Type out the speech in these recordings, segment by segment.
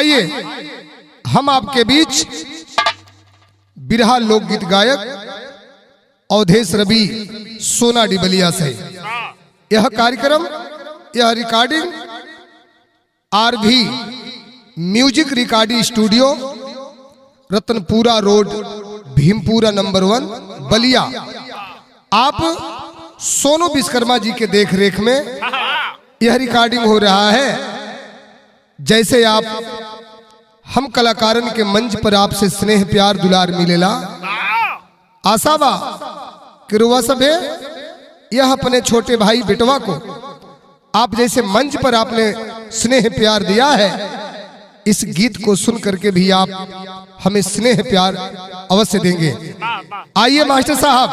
आइए हम आपके बीच बिरहा लोकगीत गायक अवधेश रवि सोना डिबलिया से यह कार्यक्रम, यह recording RV music recording studio, Ratanpura road, Bhimpura number 1, बलिया। आप सोनू विश्वकर्मा जी के देखरेख में यह रिकॉर्डिंग हो रहा है। जैसे आप हम कलाकारन के मंच पर आपसे स्नेह प्यार दुलार मिलेला, आशा बा कि रुआ सब है यह अपने छोटे भाई बेटवा को आप जैसे मंच पर आपने स्नेह प्यार दिया है, इस गीत को सुन करके भी आप हमें स्नेह प्यार अवश्य देंगे। आइए मास्टर साहब।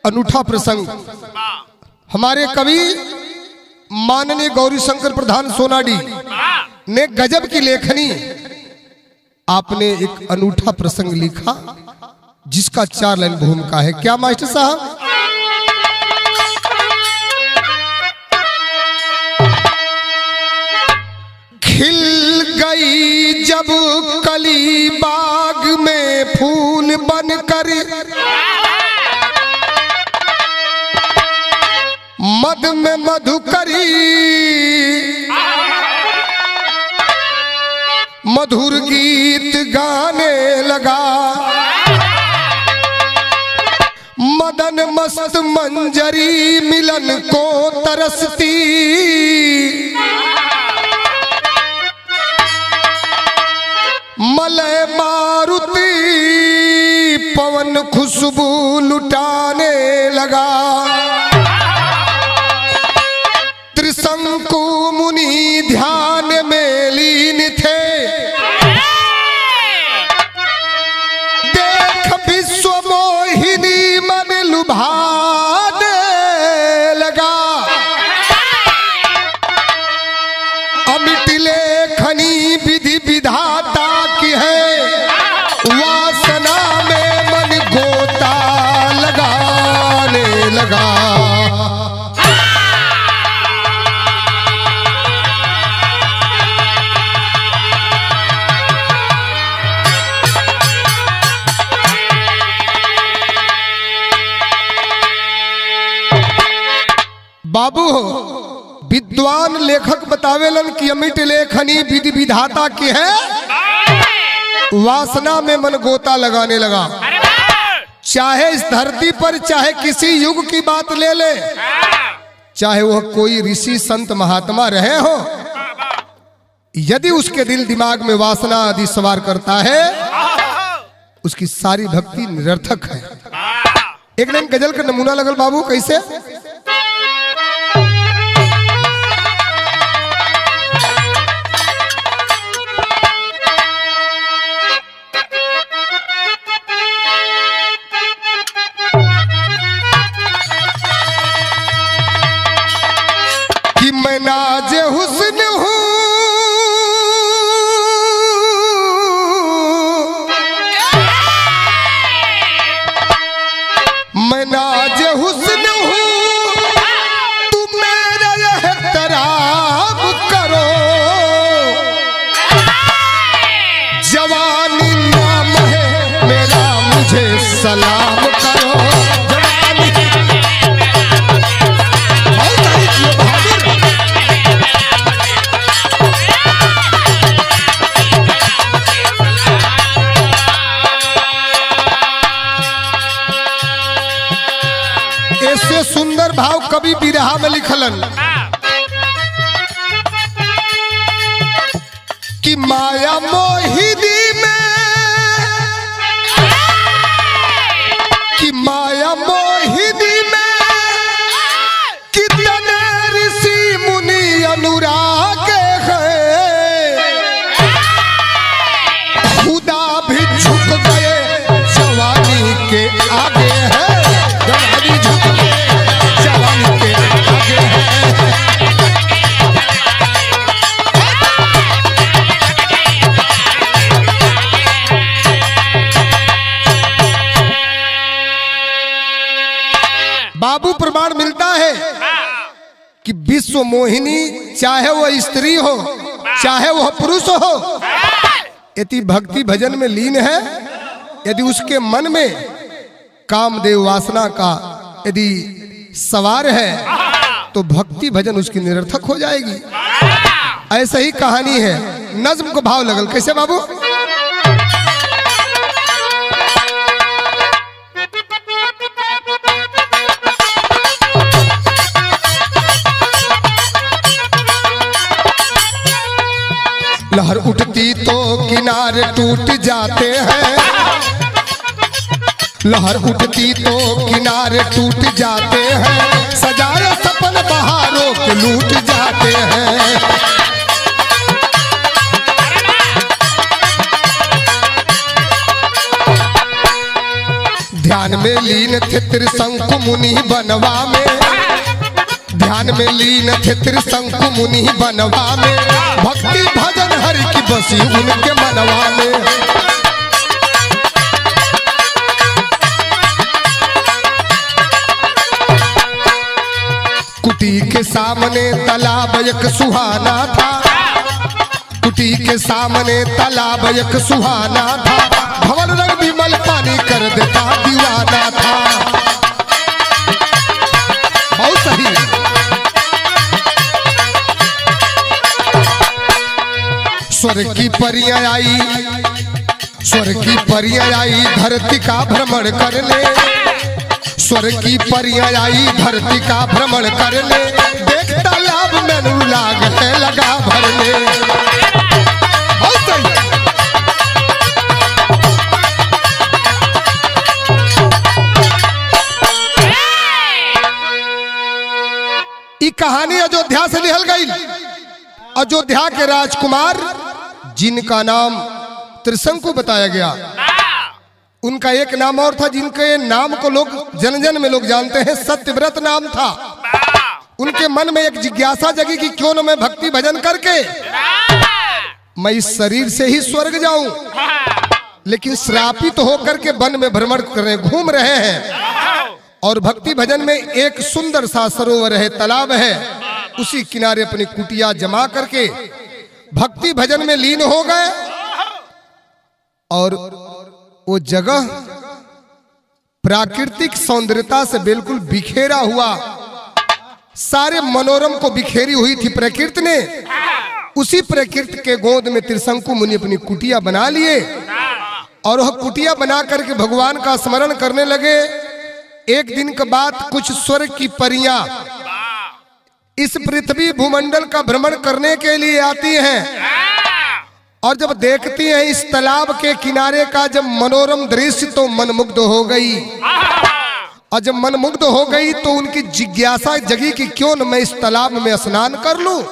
अनूठा प्रसंग हमारे कवि माननीय गौरी शंकर प्रधान सोनाडी ने गजब की लेखनी, आपने एक अनूठा प्रसंग लिखा जिसका 4 लाइन भूमिका है। क्या मास्टर साहब? खिल गई जब कली बाग में फूल बनकर, मद में मधुकरी मधुर गीत गाने लगा, मदन मस्त मंजरी मिलन को तरसती, मलय मारुति पवन खुशबू लुटाने लगा, त्रिशंकु मुनि ध्यान में लीन थे, देख विश्व मोहिनी मन लुभाने लगा, अमिट लेखनी विधि विधाता की है, वासना में मन गोता लगाने लगा। बाबू विद्वान लेखक बतावेलन कि अमिट लेखनी विधि विधाता की है, वासना में मन गोता लगाने लगा। चाहे इस धरती पर चाहे किसी युग की बात ले ले, चाहे वह कोई ऋषि संत महात्मा रहे हो, यदि उसके दिल दिमाग में वासना आदि सवार करता है, उसकी सारी भक्ति निरर्थक है। एक लाइन गजल का नमूना लगल बाबू, कैसे? मैं नाज़े हुस्न हूँ, मैं नाज़े हुस्न हूँ, तुम मेरा एहतराम करो, जवानी नाम है मेरा मुझे सलाम करो। ऐसे सुंदर भाव कवि बिरहा में लिखलन माया मोहिनी में, कि माया मोहिनी में कितने ऋषि मुनि अनुराग हैं, खुदा भी झुक गए जवानी के आगे है, जवानी झुक गए जवानी के आगे है। बाबू प्रमाण मिलता है कि विश्व मोहिनी चाहे वह स्त्री हो चाहे वह पुरुष हो, यदि भक्ति भजन में लीन है, यदि उसके मन में कामदेव वासना का यदि सवार है तो भक्ति भजन उसकी निरर्थक हो जाएगी। ऐसा ही कहानी है। नज्म को भाव लगल कैसे बाबू? लहर उठती तो किनारे टूट जाते हैं, लहर उठती तो किनारे टूट जाते हैं, सजाए सपन बहारों के लूट जाते हैं। ध्यान में लीन थे त्रिशंकु मुनि बनवा में, ध्यान में लीन थे त्रिशंकु मुनि बनवा में, भक्ति भजन हरि की बसी उनके मनवा में। कुटी के सामने तालाब एक सुहाना था, कुटी के सामने तालाब एक सुहाना था, धवल रंग विमल पानी कर देता दीवाना था। बहुत सही। स्वर्ग की परियां आई, स्वर्ग की परियां आई धरती का भ्रमण करने, स्वर्ग की परियां आई धरती का भ्रमण करने, देख तालाब में लाग है लगा भरने। ये कहानी अयोध्या से लिहल गई। अयोध्या के राजकुमार जिनका नाम त्रिशंकु बताया गया, उनका एक नाम और था जिनके नाम को लोग जन जन में लोग जानते हैं, सत्यव्रत नाम था। उनके मन में एक जिज्ञासा जगी कि क्यों न मैं भक्ति भजन करके मैं इस शरीर से ही स्वर्ग जाऊं, लेकिन श्रापित होकर के वन में भ्रमण कर रहे घूम रहे हैं, और भक्ति भजन में एक सुंदर सा सरोवर है, तालाब है, उसी किनारे अपनी कुटिया जमा करके भक्ति भजन में लीन हो गए। और वो जगह प्राकृतिक सौंदर्यता से बिल्कुल बिखेरा हुआ, सारे मनोरम को बिखेरी हुई थी प्रकृति ने। उसी प्रकृति के गोद में त्रिशंकु मुनि अपनी कुटिया बना लिए, और वह कुटिया बना करके भगवान का स्मरण करने लगे। एक दिन के बाद कुछ स्वर्ग की परियां इस पृथ्वी भूमंडल का भ्रमण करने के लिए आती हैं, और जब देखती हैं इस तालाब के किनारे का जब मनोरम दृश्य तो मनमुग्ध हो गई। और जब मनमुग्ध हो गई तो उनकी जिज्ञासा जगी कि क्यों न मैं इस तालाब में स्नान कर लूं।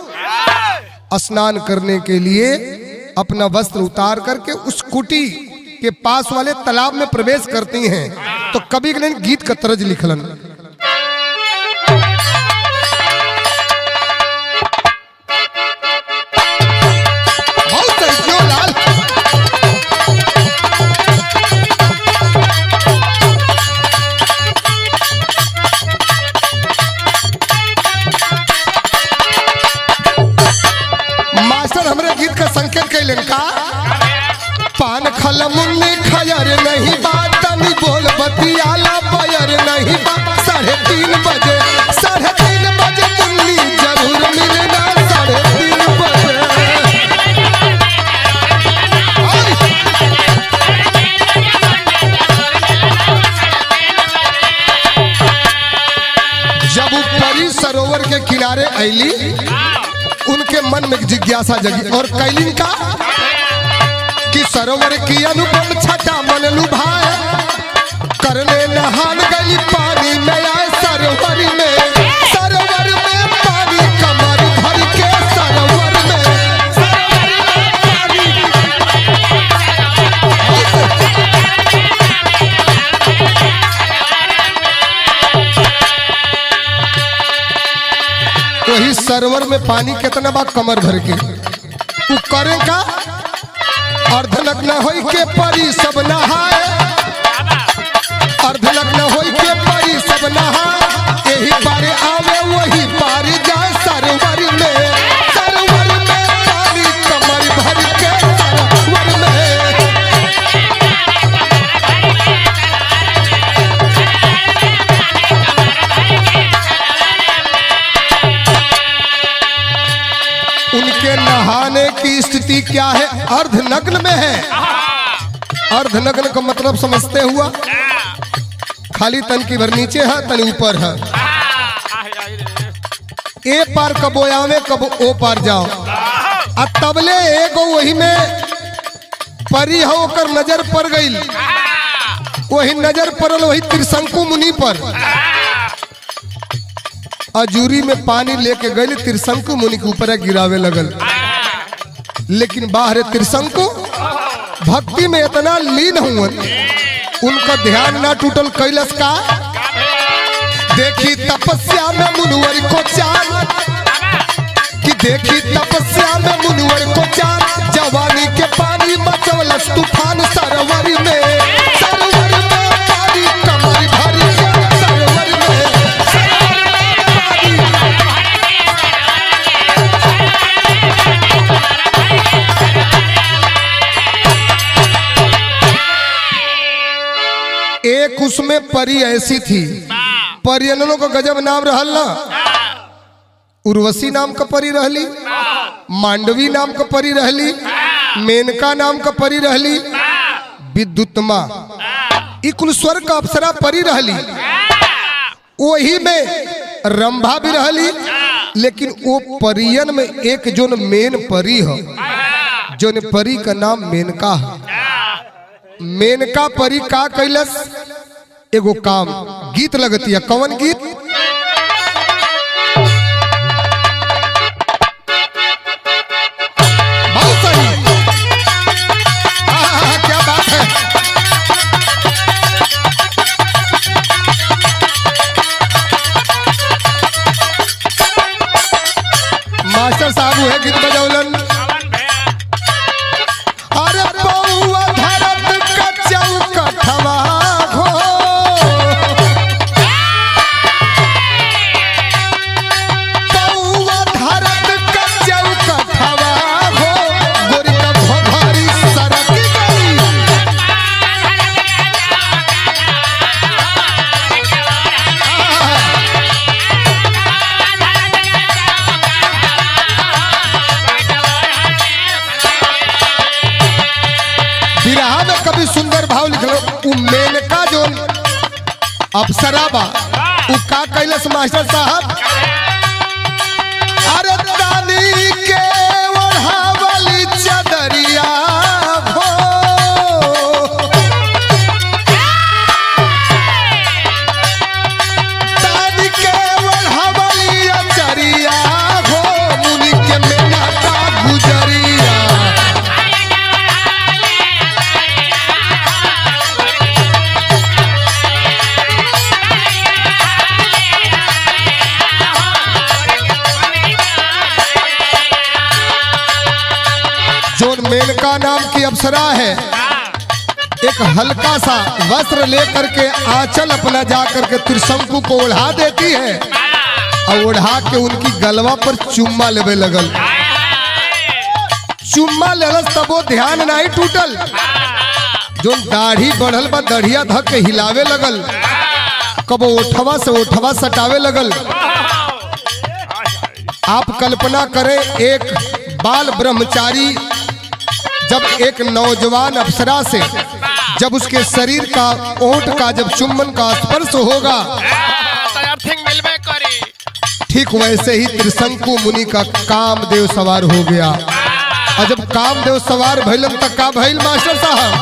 स्नान करने के लिए अपना वस्त्र उतार करके उस कुटी के पास वाले तालाब में प्रवेश करती हैं। तो कवि ने गीत का तर्ज लिखलन, मास्टर हमरे गीत का संकेत कैलन का, पान खल मुन्नी खयर नहीं बात तनी बोल बतियाला बयर नहीं बात, 3:30 बजे 3:30 बजे मुन्नी जरूर मिलना 3:30 बजे। जब वो परी सरोवर के किनारे आईली, उनके मन में जिज्ञासा जगी और कैलिन का कि सरोवर की अनुपम छटा मन लुभाए, करने नहान गई पानी में आए सरोवर में पानी कमर भर के सरोवर में। वही सरोवर में पानी कितना बा कमर भर के, वो करे का अर्धनग्न होई के परी सब नहाए, अर्धनग्न होई के परी सब नहाए, यही पार आवे वही पार जाए सरोवर में पानी कमर भर के सरोवर में। उनके नहाने की स्थिति क्या है? अर्धनग्न में है। अर्धनग्न का मतलब समझते हुआ खाली तन की भर नीचे है, तन ऊपर है। ए पार कबो आवे कबो ओ पार जाओ। अब तबले एगो वही में परी हो कर नजर पड़ गई, वही नजर पड़ल वही त्रिशंकु मुनि पर। अजूरी में पानी लेके गई, त्रिशंकु मुनि के ऊपर गिरावे लगल। लेकिन बाहर त्रिशंकु भक्ति में इतना लीन हुआ, उनका ध्यान ना टूटल। कैलस का देखी तपस्या में मुनिवर को चान, कि देखी तपस्या में मुनिवर को चान, जवानी के पानी मचवलस तूफान सरोवर में पानी कमर भर के सरोवर में। एक उसमें परी ऐसी थी, परियनों का गजब नाम रहल ना। उर्वशी नाम का परी रहली, मांडवी नाम का परी रहली, मेनका नाम का परी रहली, विद्युतमा, कुल स्वर्ग का अप्सरा परी रहली। वही में रंभा भी रहली, लेकिन वो परियन में एक जोन मेन परी है, जोन परी का नाम मेनका है। मेनका परी का कैलस? एगो काम गीत लगती है। कौन गीत? बहुत सही, क्या बात है। मास्टर साहब है गीत बजौलन। अरे पौआ धरत का चौकठवा हो, पौआ धरत का चौकठवा हो, गोरी का भोभारी सरक गई। बिरहा में कभी सुंदर भाव लिख लो। मेनका जो अप्सरा बा उ का कैलस मास्टर साहब? अरे दानी के ओढ़ावली चदरिया हो, दानी के ओढ़ावली चरिया हो, मुनि के मेनका गुजरिया। मेनका नाम की अप्सरा है, एक हल्का सा वस्त्र लेकर के आंचल अपना जाकर के त्रिशंकु को ओढ़ा देती है, और ओढ़ा के उनकी गलवा पर चुम्मा लेवे लगल। चुम्मा लेलस तब वो ध्यान नहीं टूटल, जो दाढ़ी बढ़ल बा दढ़िया धक के हिलावे लगल, कब ओठवा से ओठवा सटावे लगल। आप कल्पना करें, एक बाल ब्रह्मचारी जब एक नौजवान अप्सरा से जब उसके शरीर का ओठ का जब चुम्बन का स्पर्श होगा, ठीक वैसे ही त्रिशंकु मुनि का कामदेव सवार हो गया। और जब कामदेव सवार भइलन तक का भइल मास्टर साहब?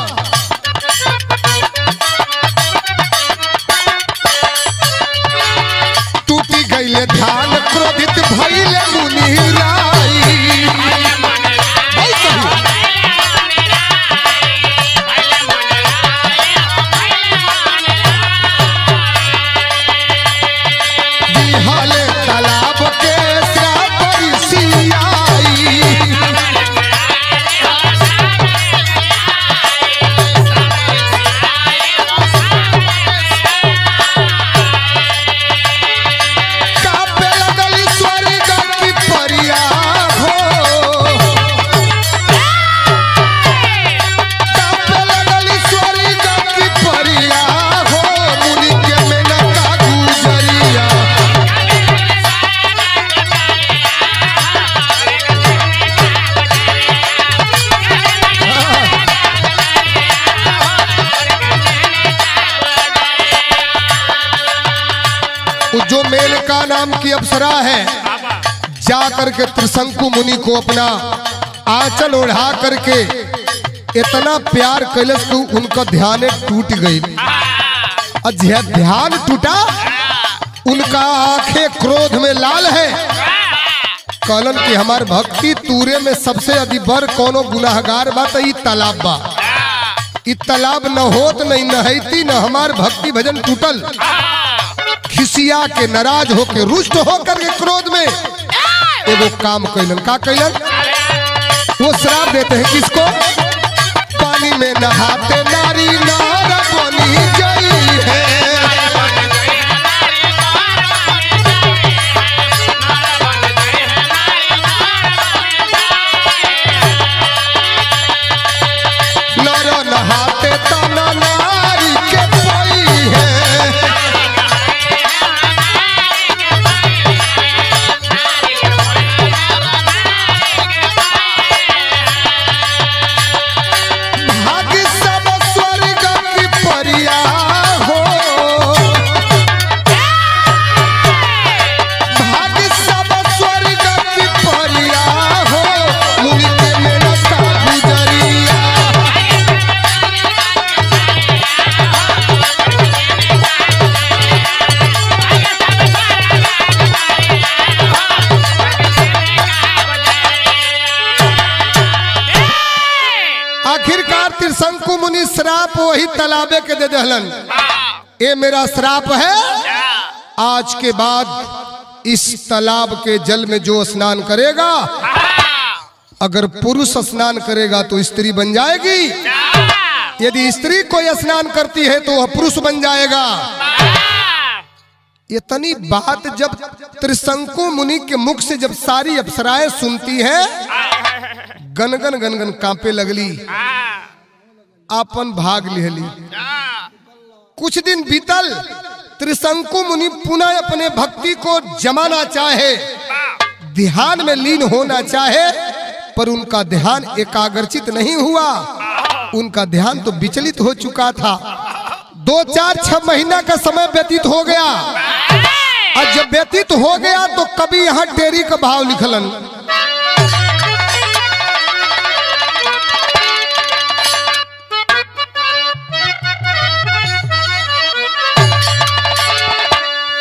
टूटी गईले ध्यान क्रोधित भइले मुनि राई। बिहाले तालाब के श्राप ऋषियाई। कांपे लगल स्वर्ग की परिया हो। कांपे लगल स्वर्ग की परिया हो। मुनि के मेनका गुजरिया। जो मेनका नाम की अप्सरा है जा करके त्रिशंकु मुनि को अपना आंचल ओढ़ा करके इतना प्यार कैलस कि उनका ध्यान टूट गई। ध्यान टूटा, उनका आंखें क्रोध में लाल है। कहलन कि हमार भक्ति तूरे में सबसे अधिक बर कोनो गुनाहगार बा त ई तालाब बा। ई तालाब न होत नहीं नहैती न हमार भक्ति भजन टूटल। खिसिया के नाराज होके रुष्ट होकर के क्रोध में एगो काम कैलन। का कैलन? वो श्राप देते हैं किसको? पानी में नहाते नारी नार बनी गई है। नर नहाते तना नारी के पई है। आखिरकार त्रिशंकु मुनि श्राप वही तालाबे के दे दहलन। ये मेरा श्राप है, आज के बाद इस तालाब के जल में जो स्नान करेगा, अगर पुरुष स्नान करेगा तो स्त्री बन जाएगी, यदि स्त्री कोई स्नान करती है तो वह पुरुष बन जाएगा। इतनी बात जब त्रिशंकु मुनि के मुख से जब सारी अप्सराएं सुनती हैं, गनगन गनगन कांपे लगली, आपन भाग लिहली। कुछ दिन बीतल, त्रिशंकु मुनि पुनः अपने भक्ति को जमाना चाहे, ध्यान में लीन होना चाहे, पर उनका ध्यान एकाग्रचित नहीं हुआ। उनका ध्यान तो विचलित हो चुका था। 2-4-6 महीना का समय व्यतीत हो गया, और जब व्यतीत हो गया तो कभी यहाँ टेरी का भाव लिखलन।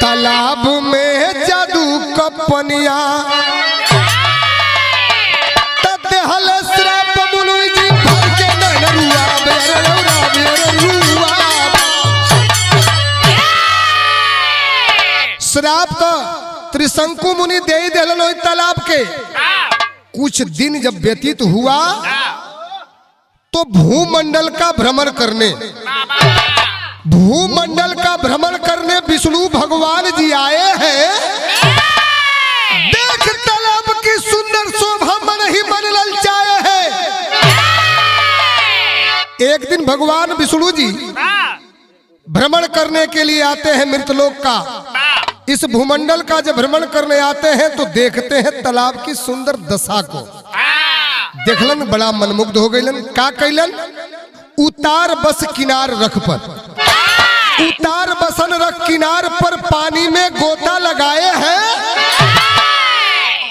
तालाब में जादू का पनिया तहल श्राप मुनि जी भर के नरुआ श्राप तो त्रिशंकु मुनि दे ही दिलन ओई तालाब के। कुछ दिन जब व्यतीत हुआ तो भूमंडल का भ्रमण करने विष्णु भगवान जी आए हैं। देख तालाब की सुंदर शोभा मन ही मन ललचाए है। एक दिन भगवान विष्णु जी भ्रमण करने के लिए आते हैं मृतलोक का। इस भूमंडल का जब भ्रमण करने आते हैं तो देखते हैं तालाब की सुंदर दशा को। देखलन बड़ा मनमुग्ध हो गईलन। का कैलन? उतार बस किनार रख पर, उतार बसन रख किनार पर पानी में गोता लगाए हैं।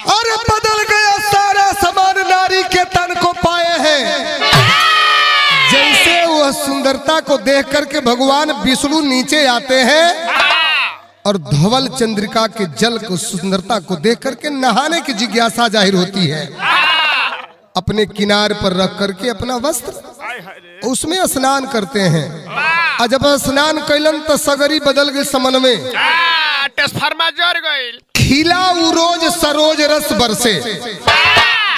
अरे बदल गया सारा समान नारी के तन सुंदरता को देख करके भगवान विष्णु नीचे आते हैं और धवल चंद्रिका के जल को सुंदरता को देख करके नहाने की जिज्ञासा जाहिर होती है। अपने किनार पर रख करके अपना वस्त्र उसमें स्नान करते हैं। और जब स्नान कैलन तो सगरी बदल गई समन में, खिला उरोज सरोज रस बरसे।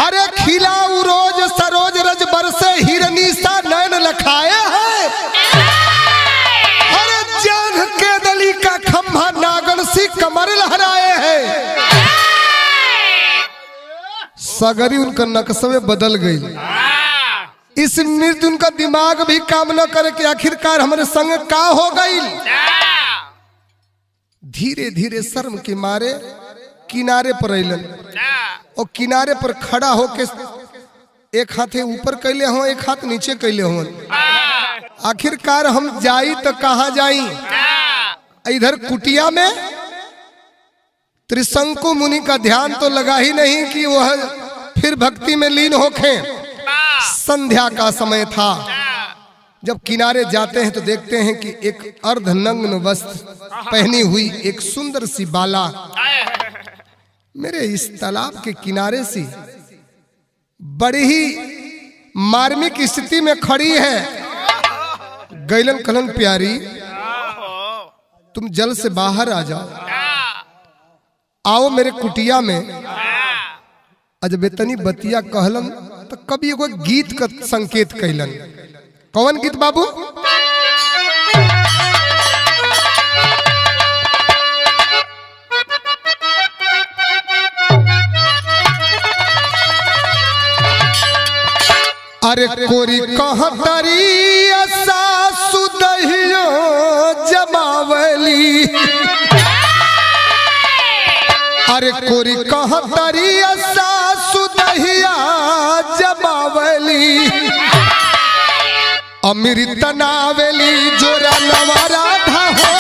अरे खिला उरोज सरोज रज बरसे, हिरनी सा नैन लखाए है। अरे जांघ के दली का खंभा नागन सी कमर लहराए हैं। सगरी उनका नक्शे बदल गई। इस नृत्य उनका दिमाग भी काम न करे कि आखिरकार हमारे संग का हो गई। धीरे धीरे शर्म के मारे किनारे पर अलन और किनारे पर खड़ा होके एक हाथ ऊपर कैले हो, एक हाथ नीचे कैले हो। आखिरकार हम जाई तो कहाँ जाई। इधर कुटिया में त्रिशंकु मुनि का ध्यान तो लगा ही नहीं कि वह फिर भक्ति में लीन होके। संध्या का समय था। जब किनारे जाते हैं तो देखते हैं कि एक अर्धनग्न वस्त्र पहनी हुई एक सुंदर सी बाला मेरे इस तालाब के किनारे सी बड़ी ही मार्मिक स्थिति में खड़ी है। गैलन कलन प्यारी, तुम जल से बाहर आ जाओ, आओ मेरे कुटिया में। अजब इतनी बतिया कहलन तो कभी एगो गीत का संकेत कहलन। कौन गीत बाबू? अरे कोरी कहतरी सासु दहियो जमावली। अरे कोरी कहतरी सासु दहिया जमावली। अमृत नावेली जोरा नवारा धा हो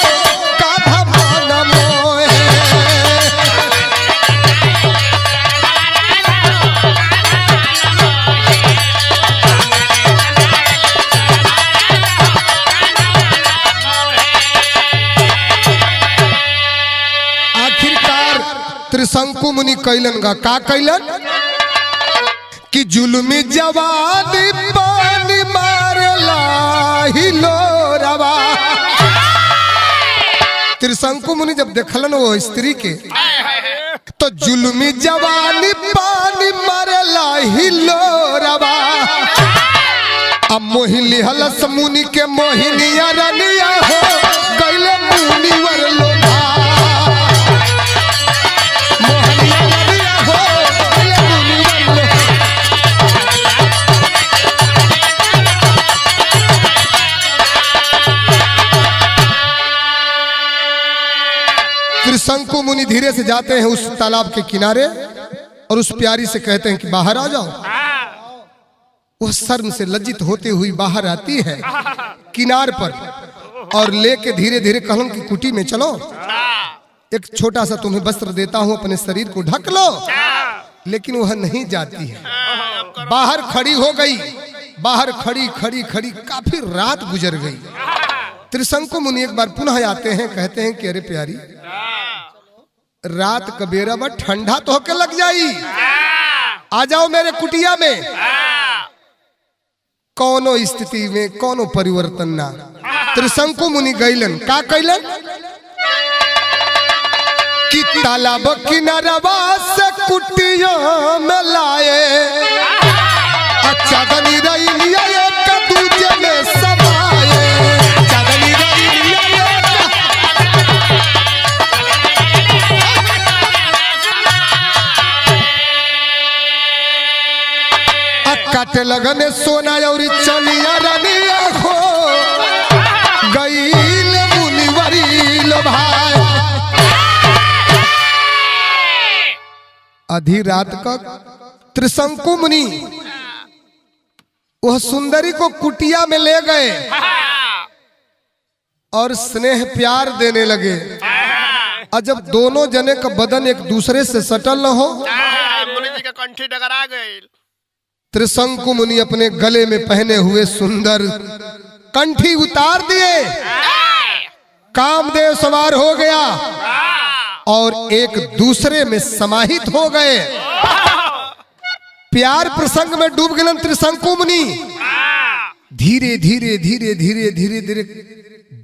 काधा मान मोहे। आखिरकार त्रिशंकु मुनि कैलन का कैलन कि जुल्मी जवानी पानी मारला हिलो रवा। त्रिशंकु मुनि जब देखलन वो स्त्री के तो जुल्मी जवानी पानी मारला हिलो रवा। अब मोहिनी हलस मुनि के मोहिनिया रनिया हो गईले मुनिवर लोधा। मोहिनिया रनिया हो गईले मुनिवर लोधा। त्रिशंकु मुनि धीरे से जाते हैं उस तालाब के किनारे और उस प्यारी से कहते हैं कि बाहर आ जाओ। वह शर्म से लज्जित होते हुई बाहर आती है किनार पर और लेके धीरे धीरे कहूं कि कुटी में चलो, एक छोटा सा तुम्हें वस्त्र देता हूं, अपने शरीर को ढक लो। लेकिन वह नहीं जाती है, बाहर खड़ी हो गई। बाहर खड़ी खड़ी खड़ी काफी रात गुजर गई। त्रिशंकु मुनि एक बार पुनः आते हैं, कहते हैं कि अरे प्यारी रात कबेरा बा ठंडा तो होके लग जाई, आ जाओ मेरे कुटिया में। कौनो स्थिति में कौनो परिवर्तन ना। त्रिशंकु मुनि गईलन का कैलन कि तालाब किनारवा से कुटिया में लाए। अच्छा दनी रही एक दूजे में समाए। काटे लगने सोना और चलिया रनिया हो गईल मुनिवरी लो भाई। आधी रात का त्रिशंकु मुनि वह सुंदरी को कुटिया में ले गए और स्नेह प्यार देने लगे। और जब दोनों जने का बदन एक दूसरे से सटल न हो, मुनि जी का कंठी डगरा गई। त्रिशंकु मुनि अपने गले में पहने हुए सुंदर कंठी उतार दिए, कामदेव सवार हो गया और एक दूसरे में समाहित हो गए। प्यार प्रसंग में डूब गए त्रिशंकु मुनि। धीरे धीरे धीरे धीरे धीरे धीरे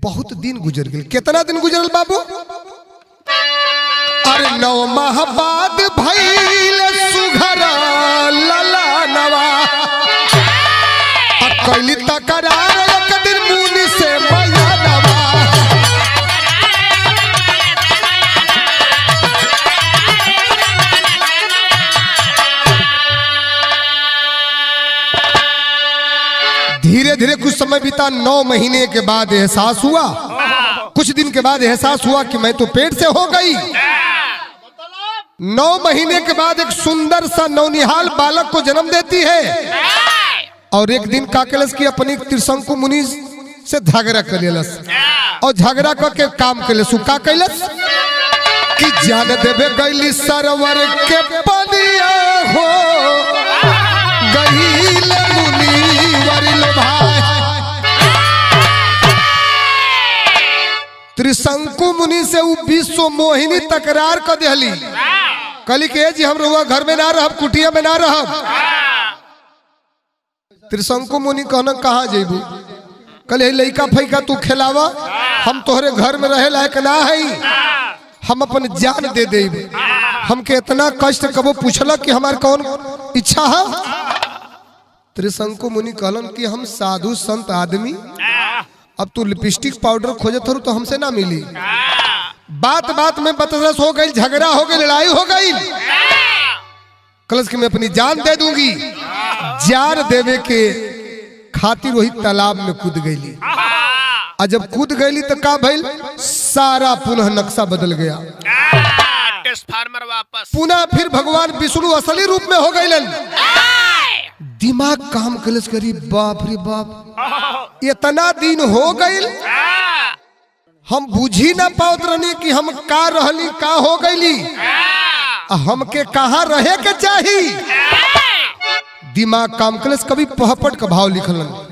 बहुत दिन गुजर गए। कितना दिन गुजरल बाबू? अरे 9 माह बाद भइल सुघरा लला नवा, कैली तकरार एक दिन मुनि से मैया नवा। धीरे धीरे कुछ समय बीता। 9 महीने के बाद एहसास हुआ, कुछ दिन के बाद एहसास हुआ कि मैं तो पेट से हो गई। 9 महीने के बाद एक सुंदर सा नौनिहाल बालक को जन्म देती है। और एक दिन का कलस की अपनी त्रिशंकु मुनि से झगड़ा कर लेलस और झगड़ा करके काम कैलस। का कैलस कि जान देवे गईली सरवर के पनिया हो गईल मुनि वरिल भाई। त्रिशंकु मुनि से वो विश्व मोहिनी तकरार कर दिहली। कली के जी हम रहुआ घर में ना रहब, कुटिया में ना रहब। त्रिशंकु मुनि कहना कहाँ जेबू? कल लइका फैका तू खिलावा, हम तोहरे घर में रहे लायक ना है, हम अपन जान दे देब। हमके इतना कष्ट कबो पूछला कि हमार कौन इच्छा है? त्रिशंकु मुनि कहलन कि हम साधु संत आदमी, अब तू लिपस्टिक पाउडर खोजत हो तो हमसे ना मिली। बात बात में बतरस हो गई, झगड़ा हो गई, लड़ाई हो गई। कलश कि मैं अपनी जान दे दूंगी। जान देवे के खातिर वही तालाब में कूद गई। और जब कूद गई तो का भइल? सारा पुनः नक्शा बदल गया। फार्मर वापस पुनः फिर भगवान विष्णु असली रूप में हो गए। दिमाग काम कलश करी, बाप रे बाप, इतना दिन हो गई हम बुझी ना पावत रहनी कि हम का रहली, का हो गईली, हमके कहाँ रहे के चाहिए। दिमाग काम कलश कभी पहपट का भाव लिखलन।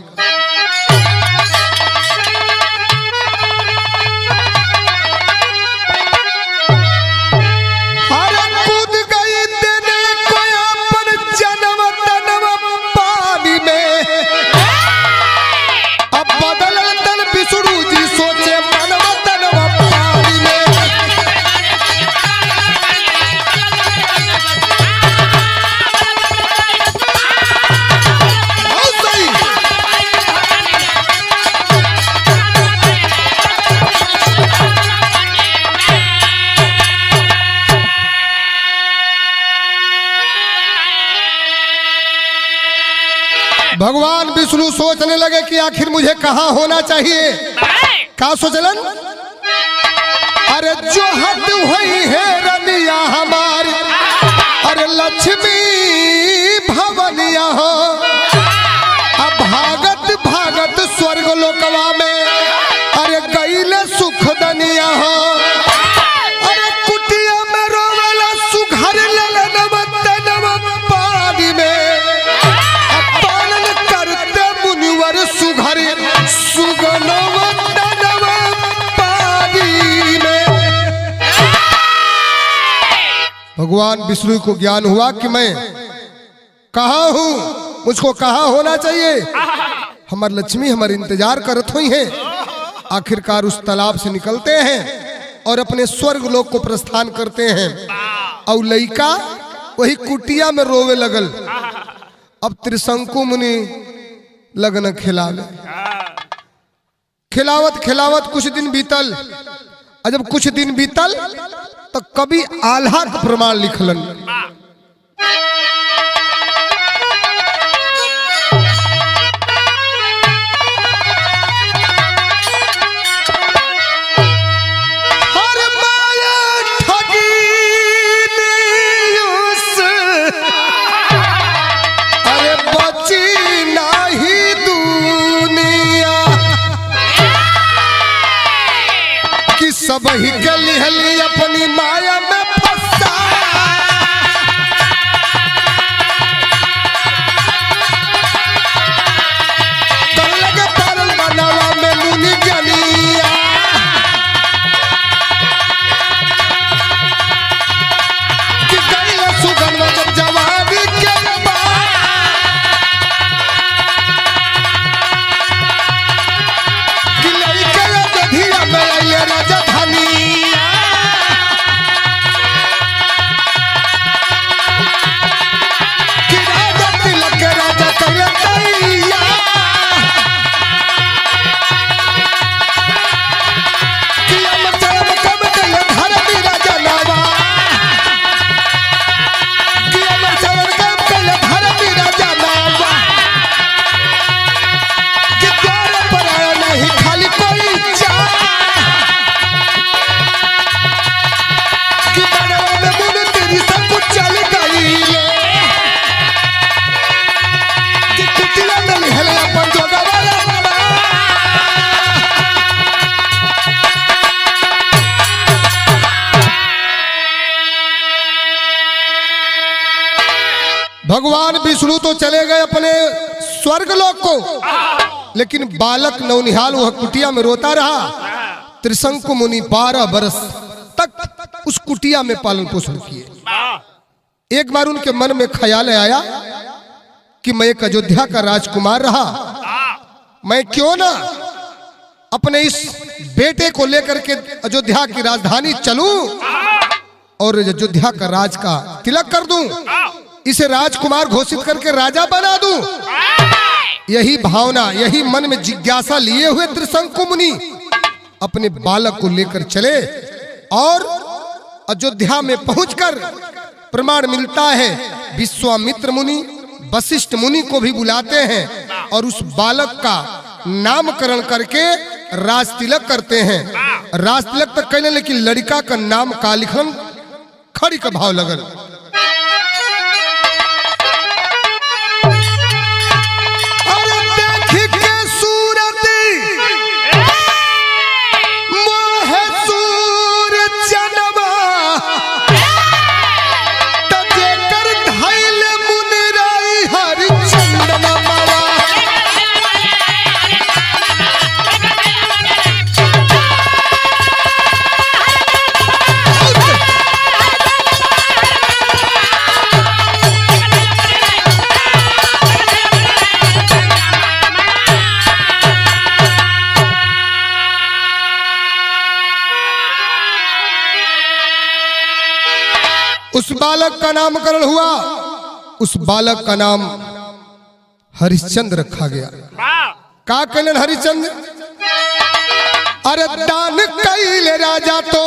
भगवान विष्णु सोचने लगे कि आखिर मुझे कहाँ होना चाहिए। क्या सोचलन? अरे जो हद हुई है रनिया हमारी, अरे लक्ष्मी भवनिया हो, अब भागत भागत स्वर्ग लोकवा में, अरे गईले सुख दनिया हो। अरे कुटिया में रोवेला सुघर ललनवा तनवा पानी में, सुघर सुगनवा तनवा पानी में। भगवान विष्णु को ज्ञान हुआ कि मैं कहाँ हूँ, मुझको कहाँ होना चाहिए। हमारी लक्ष्मी हमारे इंतजार करत हुई हैं। आखिरकार उस तालाब से निकलते हैं और अपने स्वर्ग लोक को प्रस्थान करते हैं। और लइका वही कुटिया में रोवे लगल। अब त्रिशंकु मुनि लगन खिलावे, खिलावत खिलावत कुछ दिन बीतल। और जब कुछ दिन बीतल तो कभी आल्हा का प्रमाण लिखलन। सब ही गली हली अपनी माया में फंसा, तो लगे पारल बना भगवान विष्णु तो चले गए अपने स्वर्ग लोक को, लेकिन बालक नौनिहाल वह कुटिया में रोता रहा। त्रिशंकु मुनि 12 बरस तक उस कुटिया में पालन पोषण किए। एक बार उनके मन में ख्याल आया कि मैं एक अयोध्या का राजकुमार रहा, मैं क्यों ना अपने इस बेटे को लेकर के अयोध्या की राजधानी चलूं और अयोध्या का राज का तिलक कर दूं, इसे राजकुमार घोषित करके राजा बना दूं। यही भावना, यही मन में जिज्ञासा लिए हुए त्रिशंकु मुनि अपने बालक को लेकर चले और अयोध्या में पहुंचकर प्रमाण मिलता है विश्वामित्र मुनि वशिष्ठ मुनि को भी बुलाते हैं और उस बालक का नामकरण करके राज तिलक करते हैं। राज तिलक तक कहने, लेकिन लड़का का नाम का लिखन खड़ी का भाव लगल। उस बालक का नामकरण हुआ, उस बालक का नाम हरिश्चंद्र रखा गया। का कहलन हरिश्चंद्र? अरे दान कैले राजा तो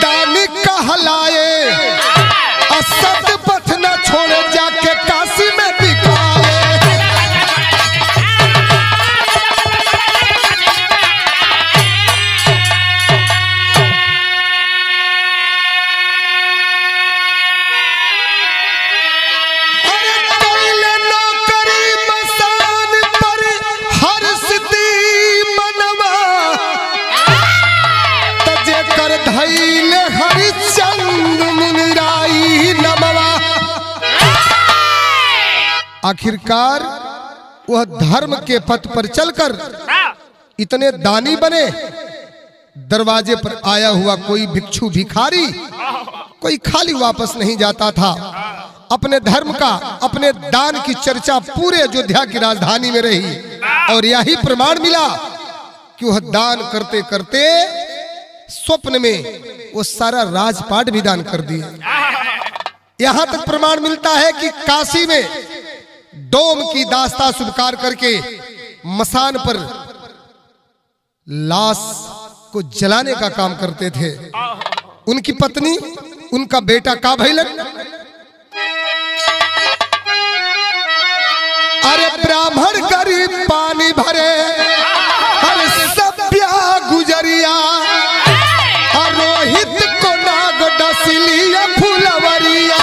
दान कहलाए, असत पथ न छोड़े जाके काशी में बिकाए। आखिरकार वह धर्म के पथ पर चलकर इतने दानी बने, दरवाजे पर आया हुआ कोई भिक्षु भिखारी कोई खाली वापस नहीं जाता था। अपने धर्म का, अपने दान की चर्चा पूरे अयोध्या की राजधानी में रही और यही प्रमाण मिला कि वह दान करते करते स्वप्न में वो सारा राजपाट भी दान कर दिया। यहां तक प्रमाण मिलता है कि काशी में डोम की दास्ता स्वीकार करके मसान पर लाश को जलाने का काम करते थे। उनकी पत्नी, उनका बेटा का भैलन, अरे ब्राह्मण गरीब पानी भरे, अरे सभ्या गुजरिया, रोहित को नाग डसलिया फुलवरिया।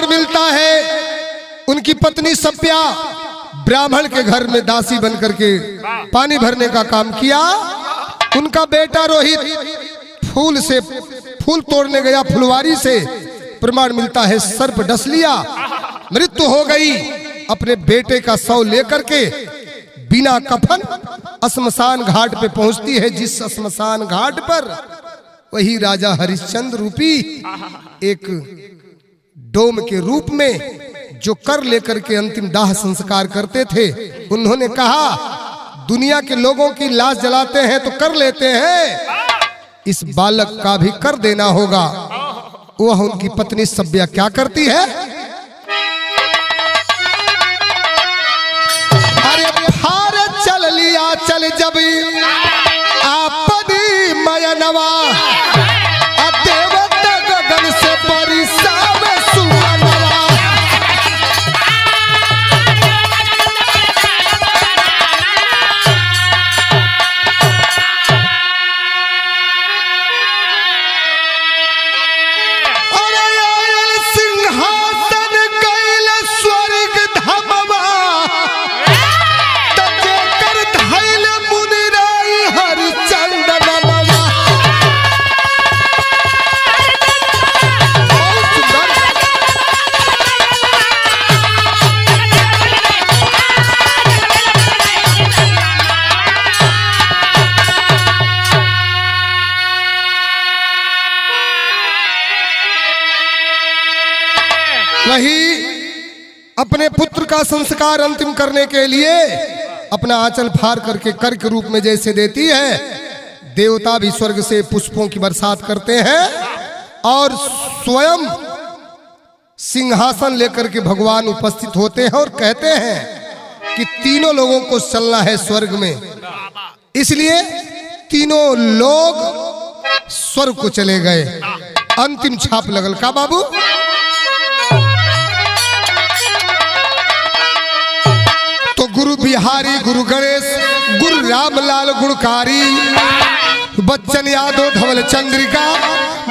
मिलता है उनकी पत्नी सप्या ब्राह्मण के घर में दासी बन करके पानी भरने का काम किया। उनका बेटा रोहित फूल तोड़ने गया, फुलवारी से प्रमाण मिलता है सर्प डस लिया, मृत्यु हो गई। अपने बेटे का शव लेकर के बिना कफन श्मशान घाट पे पहुंचती है, जिस श्मशान घाट पर वही राजा हरिश्चंद्र रूपी एक डोम के रूप में जो कर लेकर के अंतिम दाह संस्कार करते थे, उन्होंने कहा दुनिया के लोगों की लाश जलाते हैं तो कर लेते हैं, इस बालक का भी कर देना होगा। वह उनकी पत्नी सभ्या क्या करती है? चल जब आपदी मयनवा देवत गगन से परिसाव सुमनवा। अरे आयल सिंहासन कैल स्वर्ग धमवा कर धैल मुनिराई हरिचंदनवा। वही अपने पुत्र का संस्कार अंतिम करने के लिए अपना आंचल फाड़ करके कर के रूप में जैसे देती है, देवता भी स्वर्ग से पुष्पों की बरसात करते हैं और स्वयं सिंहासन लेकर के भगवान उपस्थित होते हैं और कहते हैं कि तीनों लोगों को चलना है स्वर्ग में। इसलिए तीनों लोग स्वर्ग को चले गए। अंतिम छाप लगल का बाबू। तो गुरु बिहारी, गुरु गणेश, गुरु रामलाल गुणकारी, बच्चन यादव, धवल चंद्रिका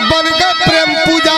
बन गए प्रेम पूजा